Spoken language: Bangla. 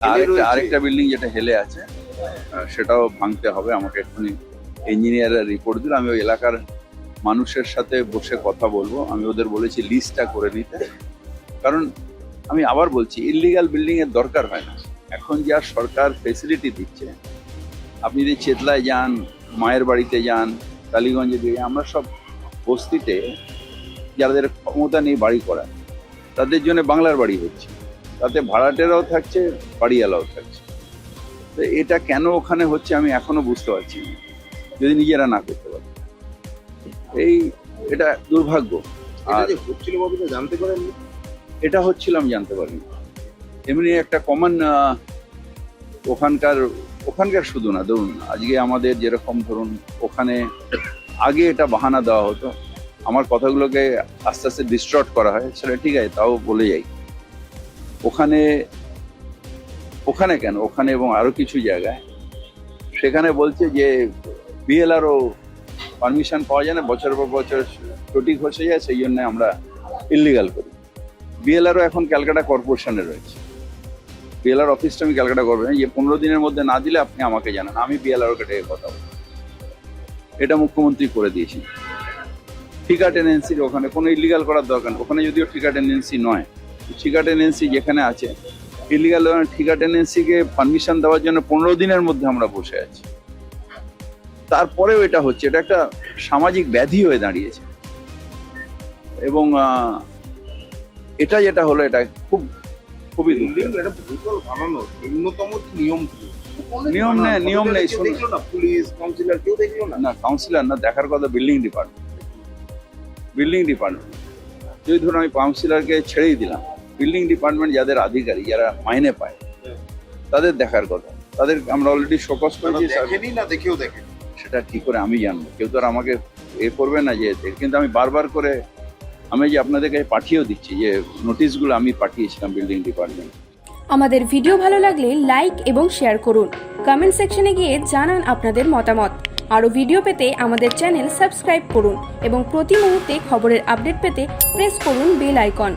আরেকটা বিল্ডিং যেটা হেলে আছে সেটাও ভাঙতে হবে আমাকে। এক্ষুনি ইঞ্জিনিয়াররা রিপোর্ট দিল, আমি ওই এলাকার মানুষের সাথে বসে কথা বলবো। আমি ওদের বলেছি লিস্টটা করে নিতে, কারণ আমি আবার বলছি ইললিগাল বিল্ডিং এর দরকার হয় না। এখন যা সরকার ফেসিলিটি দিচ্ছে, আপনি যদি চেতলায় যান, মায়ের বাড়িতে যান, টালিগঞ্জে দিয়ে, আমরা সব বস্তিতে যাদের ক্ষমতা নেই বাড়ি করা, তাদের জন্য বাংলার বাড়ি হচ্ছে, তাতে ভাড়াটেরাও থাকছে, বাড়িওয়ালাও থাকছে। তো এটা কেন ওখানে হচ্ছে আমি এখনো বুঝতে পারছি না, যদি নিজেরা না করতে পারে। এটা দুর্ভাগ্য। আর হচ্ছিল জানতে পারেন? এটা হচ্ছিল আমি জানতে পারিনি। এমনি একটা কমন ওখানকার শুধু না, ধরুন আজকে আমাদের যেরকম ধরুন ওখানে আগে এটা বাহানা দেওয়া হতো, আমার কথাগুলোকে আস্তে আস্তে ডিস্টর্ট করা হয়, সেটা ঠিক আছে, তাও বলে যাই। ওখানে কেন, ওখানে এবং আরো কিছু জায়গায় সেখানে বলছে যে বিএলআরও পারমিশন পাওয়া যায় না, বছর পর বছর ছুটি ঘষে যায়, সেই জন্য আমরা ইললিগাল করি। বিএলআরও এখন ক্যালকাটা কর্পোরেশনে রয়েছে, বিএলআর অফিসটা আমি ক্যালকাটা কর্পোরেশন, যে 15 দিনের মধ্যে না দিলে আপনি আমাকে জানান, আমি বিএলআরকে ডেকে কথা বলবো। এটা মুখ্যমন্ত্রী করে দিয়েছি। ঠিকা টেনেন্সির ওখানে কোনো ইলিগাল করার দরকার নেই, ওখানে যদিও ঠিকা টেনেন্সি নয়, ঠিকা টেনেন্সি যেখানে আছে ইলিগাল, ঠিকা টেনেন্সিকে পারমিশন দেওয়ার জন্য 15 দিনের মধ্যে আমরা বসে আছি। তারপরেও এটা হচ্ছে, এটা একটা সামাজিক ব্যাধি হয়ে দাঁড়িয়েছে। এবং এটা যেটা হলো, এটা খুবই ন্যূনতম নিয়ম নিয়ম নেই। পুলিশ কাউন্সিলর কেউ দেখলো না, কাউন্সিলর না, দেখার কথা বিল্ডিং ডিপার্টমেন্ট। যদি ধরুন আমি কাউন্সিলরকে ছেড়েই দিলাম, বিল্ডিং ডিপার্টমেন্ট যাদের আধিকারিক, যারা মাইনে পায়, তাদের দেখার কথা। তাদের আমরা অলরেডি শোকজ করেছি, না দেখেও দেখেন, সেটা কি করে আমি জানবো? কেউ তো আর আমাকে করবে না যে, কিন্তু আমি বারবার করে আমি যে আপনাদেরকে পাঠিয়েও দিচ্ছি যে নোটিশগুলো আমি পাঠিয়েছিলাম বিল্ডিং ডিপার্টমেন্ট। আমাদের ভিডিও ভালো লাগলে লাইক এবং শেয়ার করুন, কমেন্ট সেকশনে গিয়ে জানান আপনাদের মতামত। আরও ভিডিও পেতে আমাদের চ্যানেল সাবস্ক্রাইব করুন এবং প্রতি মুহূর্তে খবরের আপডেট পেতে প্রেস করুন বেল আইকন।